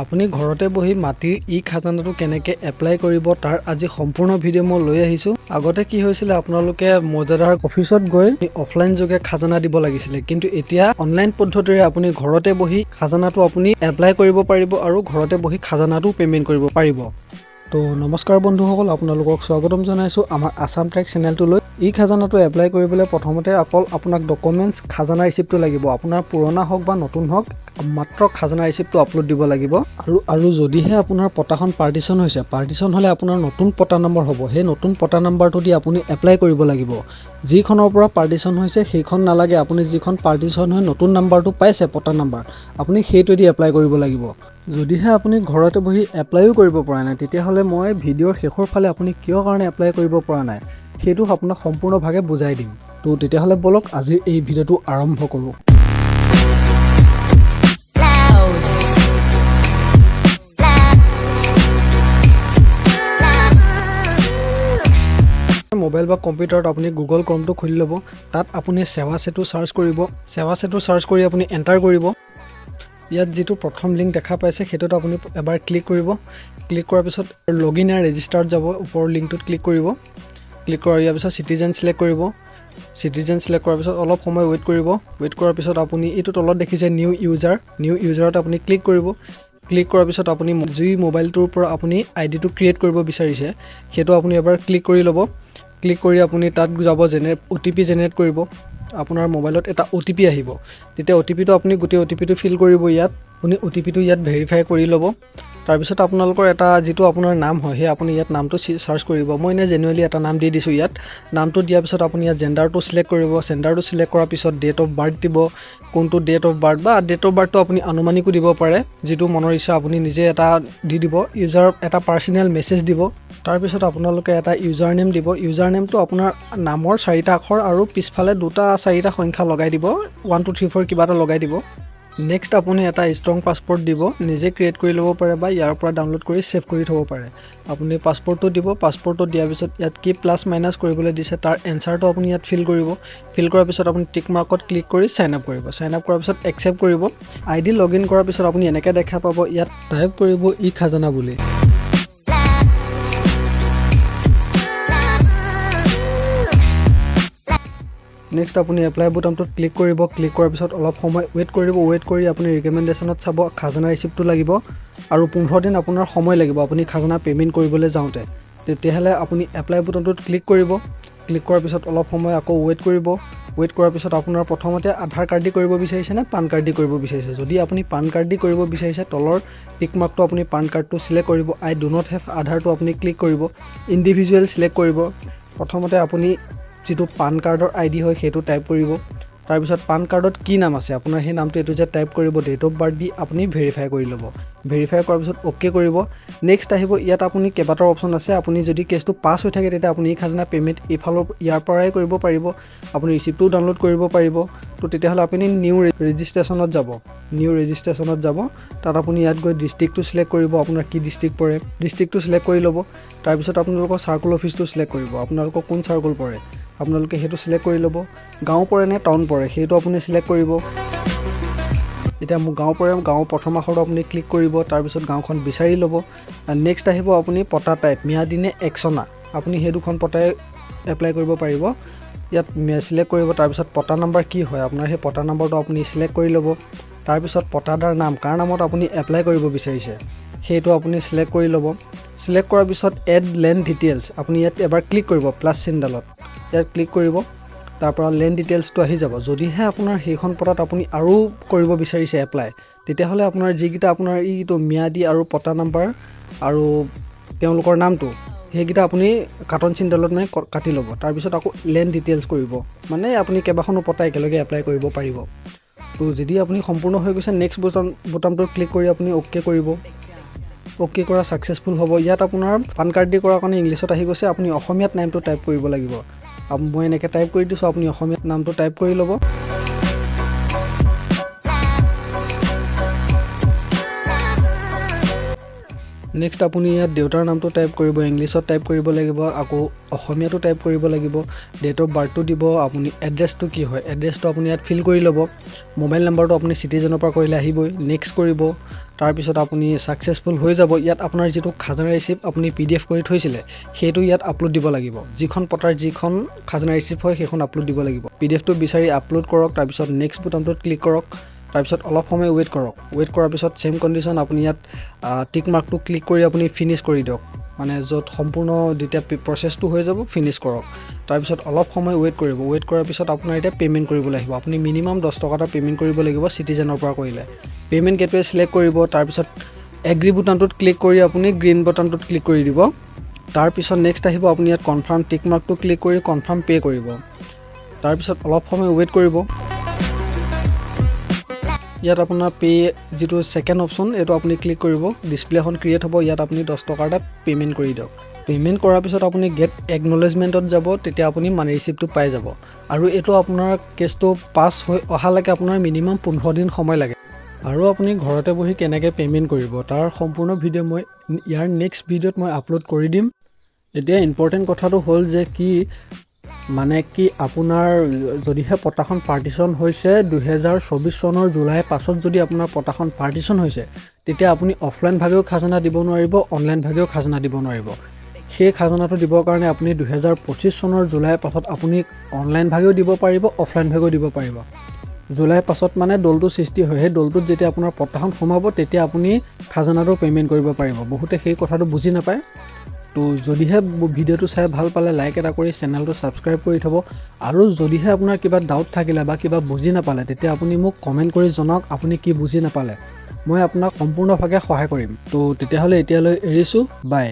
আপুনি ঘৰতে বহি মাটিৰ ই খাজানাটো কেনেকৈ এপ্লাই কৰিব তাৰ আজি সম্পূৰ্ণ ভিডিঅ' মই লৈ আহিছোঁ। আগতে কি হৈছিলে আপোনালোকে মজাদাৰ অফিচত গৈ অফলাইন যোগে খাজানা দিব লাগিছিলে, কিন্তু এতিয়া অনলাইন পদ্ধতিৰে আপুনি ঘৰতে বহি খাজানাটো আপুনি এপ্লাই কৰিব পাৰিব আৰু ঘৰতে বহি খাজানাটো পে'মেণ্ট কৰিব পাৰিব। তো নমস্কাৰ বন্ধুসকল, আপোনালোকক স্বাগতম জনাইছোঁ আমাৰ আসাম ট্ৰেক চেনেলটোলৈ। ই খাজানাটো এপ্লাই কৰিবলৈ প্ৰথমতে আপোনাক ডকুমেণ্টছ খাজানা ৰিচিপ্টটো লাগিব। আপোনাৰ পুৰণা হওক বা নতুন হওক, মাত্ৰ খাজানা ৰিচিপ্টটো আপলোড দিব লাগিব। আৰু যদিহে আপোনাৰ পটাখন পাৰ্টিশ্যন হৈছে, পাৰ্টিশ্যন হ'লে আপোনাৰ নতুন পটা নম্বৰ হ'ব। সেই নতুন পটা নম্বৰটো দি আপুনি এপ্লাই কৰিব লাগিব। যিখনৰ পৰা পাৰ্টিশ্যন হৈছে সেইখন নালাগে, আপুনি যিখন পাৰ্টিশ্যন হৈ নতুন নাম্বাৰটো পাইছে পটা নাম্বাৰ, আপুনি সেইটো দি এপ্লাই কৰিব লাগিব। যদিহে আপুনি ঘৰতে বহি এপ্লাইও কৰিব পৰা নাই, তেতিয়াহ'লে মই ভিডিঅ'ৰ শেষৰ ফালে আপুনি কিয় কাৰণে এপ্লাই কৰিব পৰা নাই সেইটো আপোনাক সম্পূৰ্ণভাৱে বুজাই দিম। তো তেতিয়াহ'লে বলক আজিৰ এই ভিডিঅ'টো আৰম্ভ কৰোঁ। মোবাইল বা কম্পিউটাৰত আপুনি গুগল ক্ৰমটো খুলি ল'ব। তাত আপুনি সেৱা সেতু চাৰ্চ কৰিব। সেৱা সেতু চাৰ্চ কৰি আপুনি এণ্টাৰ কৰিব। ইয়াত যিটো প্ৰথম লিংক দেখা পাইছে সেইটোত আপুনি এবাৰ ক্লিক কৰিব। ক্লিক কৰাৰ পিছত লগইন আৰু ৰেজিষ্টাৰত যাব, ওপৰৰ লিংকটোত ক্লিক কৰিব। ক্লিক কৰাৰ পিছত চিটিজেন চিলেক্ট কৰিব। চিটিজেন চিলেক্ট কৰাৰ পিছত অলপ সময় ৱেইট কৰিব। ৱেইট কৰাৰ পিছত আপুনি এইটো তলত দেখিছে নিউ ইউজাৰত আপুনি ক্লিক কৰিব। ক্লিক কৰাৰ পিছত আপুনি যি মোবাইলটোৰ পৰা আপুনি আইডিটো ক্ৰিয়েট কৰিব বিচাৰিছে সেইটো আপুনি এবাৰ ক্লিক কৰি ল'ব। ক্লিক কৰি আপুনি তাত যাব, OTP জেনেৰেট কৰিব। আপোনাৰ মোবাইলত এটা OTP আহিব, তেতিয়া OTPটো আপুনি গোটেই OTPটো ফিল কৰিব। ইয়াত আপুনি OTPটো ইয়াত ভেৰিফাই কৰি ল'ব। তাৰপিছত আপোনালোকৰ এটা যিটো আপোনাৰ নাম হয় সেই আপুনি ইয়াত নামটো চাৰ্চ কৰিব। মই এনে জেনুৱেলি এটা নাম দি দিছোঁ। ইয়াত নামটো দিয়াৰ পিছত আপুনি ইয়াত জেণ্ডাৰটো চিলেক্ট কৰিব। জেণ্ডাৰটো চিলেক্ট কৰাৰ পিছত ডেট অফ বাৰ্থ দিব। কোনটো ডেট অফ বাৰ্থ বা ডেট অফ বাৰ্থটো আপুনি আনুমানিকো দিব পাৰে, যিটো মনৰ ইচ্ছা আপুনি নিজে এটা দি দিব। ইউজাৰ এটা পাৰ্চনেল মেছেজ দিব। তাৰপিছত আপোনালোকে এটা ইউজাৰ নেম দিব। ইউজাৰ নেমটো আপোনাৰ নামৰ 4টা আখৰ আৰু পিছফালে 2-4টা সংখ্যা লগাই দিব, 1 2 3 4 কিবা এটা লগাই দিব। নেক্সট আপুনি এটা ষ্ট্ৰং পাছপৰ্ট দিব, নিজে ক্ৰিয়েট কৰি ল'ব পাৰে বা ইয়াৰ পৰা ডাউনলোড কৰি ছেভ কৰি থ'ব পাৰে। আপুনি পাছপৰ্টটো দিব। পাছপৰ্টটো দিয়াৰ পিছত ইয়াত কি প্লাছ মাইনাছ কৰিবলৈ দিছে তাৰ এনচাৰটো আপুনি ইয়াত ফিল কৰিব। ফিল কৰাৰ পিছত আপুনি টিক মাৰ্কত ক্লিক কৰি চাইন আপ কৰিব। চাইন আপ কৰাৰ পিছত একচেপ্ট কৰিব। আইডি লগইন কৰাৰ পিছত আপুনি এনেকৈ দেখা পাব, ইয়াত টাইপ কৰিব ই খাজানা বুলি। নেক্সট আপুনি এপ্লাই বুটামটোত ক্লিক কৰিব। ক্লিক কৰাৰ পিছত অলপ সময় ৱেইট কৰিব। ৱেইট কৰি আপুনি ৰিকমেণ্ডেশ্যনত চাব খাজানা ৰিচিপ্টটো লাগিব আৰু 15 দিন আপোনাৰ সময় লাগিব আপুনি খাজানা পে'মেণ্ট কৰিবলৈ যাওঁতে। তেতিয়াহ'লে আপুনি এপ্লাই বুটামটোত ক্লিক কৰিব। ক্লিক কৰাৰ পিছত অলপ সময় আকৌ ৱেইট কৰিব। ৱেইট কৰাৰ পিছত আপোনাৰ প্ৰথমতে আধাৰ কাৰ্ড দি কৰিব বিচাৰিছে নে পান কাৰ্ড দি কৰিব বিচাৰিছে। যদি আপুনি পান কাৰ্ড দি কৰিব বিচাৰিছে, তলৰ টিক মাৰ্কটো আপুনি পান কাৰ্ডটো চিলেক্ট কৰিব। আই ডু নট হেভ আধাৰটো আপুনি ক্লিক কৰিব। ইণ্ডিভিজুৱেল চিলেক্ট কৰিব। প্ৰথমতে আপুনি যিটো পান কাৰ্ডৰ আইডি হয় সেইটো টাইপ কৰিব। তাৰপিছত পান কাৰ্ডত কি নাম আছে আপোনাৰ সেই নামটো এইটো যে টাইপ কৰিব। ডেট অফ বাৰ্থ দি আপুনি ভেৰিফাই কৰি ল'ব। ভেৰিফাই কৰাৰ পিছত অ'কে কৰিব। নেক্সট আহিব, ইয়াত আপুনি কেইবাটাও অপশ্যন আছে। আপুনি যদি কেছটো পাছ হৈ থাকে তেতিয়া আপুনি এই খাজানা পে'মেণ্ট ইয়াৰ পৰাই কৰিব পাৰিব। আপুনি ৰিচিপ্টটোও ডাউনলোড কৰিব পাৰিব। তো তেতিয়াহ'লে আপুনি নিউ ৰেজিষ্ট্ৰেশ্যনত যাব। তাত আপুনি ইয়াত গৈ ডিষ্ট্ৰিক্টটো চিলেক্ট কৰিব, আপোনাৰ কি ডিষ্ট্ৰিক্ট পৰে। ডিষ্ট্ৰিক্টটো চিলেক্ট কৰি ল'ব। তাৰপিছত আপোনালোকৰ চাৰ্কুল অফিচটো চিলেক্ট কৰিব। আপোনালোকৰ কোন চাৰ্কুল পৰে আপোনালোকে সেইটো চিলেক্ট কৰি ল'ব। গাঁও পৰে নে টাউন পৰে সেইটো আপুনি চিলেক্ট কৰিব। এতিয়া মোৰ গাঁও পৰে, গাঁৱৰ প্ৰথম আখৰটো আপুনি ক্লিক কৰিব। তাৰপিছত গাঁওখন বিচাৰি ল'ব। নেক্সট আহিব আপুনি পটা টাইপ, ম্যাদী নে একচনা, আপুনি সেই দুখন পটাই এপ্লাই কৰিব পাৰিব। ইয়াত চিলেক্ট কৰিব। তাৰপিছত পটা নাম্বাৰ কি হয় আপোনাৰ সেই পটা নাম্বাৰটো আপুনি চিলেক্ট কৰি ল'ব। তাৰপিছত পটাদাৰ নাম, কাৰ নামত আপুনি এপ্লাই কৰিব বিচাৰিছে সেইটো আপুনি চিলেক্ট কৰি ল'ব। চিলেক্ট কৰাৰ পিছত এড লেণ্ড ডিটেইলছ, আপুনি ইয়াত এবাৰ ক্লিক কৰিব প্লাছ চিনডালত। ইয়াত ক্লিক কৰিব। তাৰপৰা লেণ্ড ডিটেইলছটো আহি যাব। যদিহে আপোনাৰ সেইখন পটাত আপুনি আৰু কৰিব বিচাৰিছে এপ্লাই, তেতিয়াহ'লে আপোনাৰ যিকেইটা আপোনাৰ এইটো ম্যাদী আৰু পটা নাম্বাৰ আৰু তেওঁলোকৰ নামটো সেইকেইটা আপুনি কাটন চিনডালত মানে কাটি ল'ব। তাৰপিছত আকৌ লেণ্ড ডিটেইলছ কৰিব, মানে আপুনি কেইবাখনো পটা একেলগে এপ্লাই কৰিব পাৰিব। তো যদি আপুনি সম্পূৰ্ণ হৈ গৈছে, নেক্সট বুটামটোত ক্লিক কৰি আপুনি অ'কে কৰিব। অ'কে কৰা ছাকচেছফুল হ'ব। ইয়াত আপোনাৰ পান কাৰ্ড দি কৰাৰ কাৰণে ইংলিছত আহি গৈছে, আপুনি অসমীয়াত নামটো টাইপ কৰিব লাগিব। মই এনেকৈ টাইপ কৰি দিছোঁ, আপুনি অসমীয়াত নামটো টাইপ কৰি ল'ব। নেক্সট আপুনি ইয়াত দেউতাৰ নামটো টাইপ কৰিব, ইংলিছত টাইপ কৰিব লাগিব, আকৌ অসমীয়াটো টাইপ কৰিব লাগিব, ডেট অফ বাৰ্থটো দিব, আপুনি এড্ৰেছটো কি হয় এড্ৰেছটো আপুনি ইয়াত ফিল কৰি ল'ব, মোবাইল নাম্বাৰটো আপুনি চিটিজেনৰ পৰা কৰিলে আহিবই, নেক্সট কৰিব। তাৰপিছত আপুনি ছাকচেছফুল হৈ যাব। ইয়াত আপোনাৰ যিটো খাজানা ৰিচিপ্ট আপুনি PDF কৰি থৈছিলে সেইটো ইয়াত আপলোড দিব লাগিব, যিখন পটাৰ যিখন খাজানা ৰিচিপ্ট হয় সেইখন আপলোড দিব লাগিব। PDFটো বিচাৰি আপলোড কৰক, তাৰপিছত নেক্সট বুটামটোত ক্লিক কৰক, তাৰপিছত অলপ সময় ৱেইট কৰক। ৱেইট কৰাৰ পিছত চেম কণ্ডিশ্যন আপুনি ইয়াত টিক মাৰ্কটো ক্লিক কৰি আপুনি ফিনিছ কৰি দিয়ক, মানে য'ত সম্পূৰ্ণ যেতিয়া প্ৰচেছটো হৈ যাব ফিনিছ কৰক। তাৰপিছত অলপ সময় ৱেইট কৰিব। ৱেইট কৰাৰ পিছত আপোনাৰ এতিয়া পে'মেণ্ট কৰিবলৈ আহিব। আপুনি মিনিমাম 10 টকা এটা পে'মেণ্ট কৰিব লাগিব চিটিজেনৰ পৰা কৰিলে। পে'মেণ্ট গেটৱে চিলেক্ট কৰিব, তাৰপিছত এগ্ৰি বুটামটোত ক্লিক কৰি আপুনি গ্ৰীণ বুটামটোত ক্লিক কৰি দিব। তাৰপিছত নেক্সট আহিব আপুনি ইয়াত কনফাৰ্ম টিক মাৰ্কটো ক্লিক কৰি কনফাৰ্ম পে' কৰিব। তাৰপিছত অলপ সময় ৱেইট কৰিব। ইয়াত আপোনাৰ পে' যিটো ছেকেণ্ড অপশ্যন এইটো আপুনি ক্লিক কৰিব, ডিছপ্লে এখন ক্ৰিয়েট হ'ব। ইয়াত আপুনি 10 টকা এটা পে'মেণ্ট কৰি দিয়ক। পে'মেণ্ট কৰাৰ পিছত আপুনি গেট একনলেজমেণ্টত যাব, তেতিয়া আপুনি মানি ৰিচিপ্টটো পাই যাব। আৰু এইটো আপোনাৰ কেছটো পাছ হৈ অহালৈকে আপোনাৰ মিনিমাম 15 দিন সময় লাগে। আৰু আপুনি ঘৰতে বহি কেনেকৈ পে'মেণ্ট কৰিব তাৰ সম্পূৰ্ণ ভিডিঅ' মই ইয়াৰ নেক্সট ভিডিঅ'ত মই আপলোড কৰি দিম। এতিয়া ইম্পৰ্টেণ্ট কথাটো হ'ল যে আপোনাৰ যদিহে পটাখন পাৰ্টিশ্যন হৈছে 2024 চনৰ জুলাই 5ত যদি আপোনাৰ পটাখন পাৰ্টিশ্যন হৈছে, তেতিয়া আপুনি অফলাইন ভাগেও খাজানা দিব নোৱাৰিব, অনলাইন ভাগেও খাজানা দিব নোৱাৰিব। সেই খাজানাটো দিবৰ কাৰণে আপুনি 2025 চনৰ জুলাই 5ত আপুনি অনলাইন ভাগেও দিব পাৰিব, অফলাইন ভাগেও দিব পাৰিব। জুলাই 5ত মানে দলটো সৃষ্টি হয়, সেই দলটোত যেতিয়া আপোনাৰ পটাখন সোমাব তেতিয়া আপুনি খাজানাটো পে'মেণ্ট কৰিব পাৰিব। বহুতে সেই কথাটো বুজি নাপায়। তো যদিহে ভিডিঅ'টো চাই ভাল পালে লাইক এটা কৰি চেনেলটো ছাবস্ক্ৰাইব কৰি থ'ব। আৰু যদিহে আপোনাৰ কিবা ডাউট থাকিলে বা কিবা বুজি নাপালে তেতিয়া আপুনি মোক কমেণ্ট কৰি জনাওক আপুনি কি বুজি নাপালে, মই আপোনাক সম্পূৰ্ণভাৱে সহায় কৰিম। তো তেতিয়াহ'লে এতিয়ালৈ এৰিছোঁ, বাই।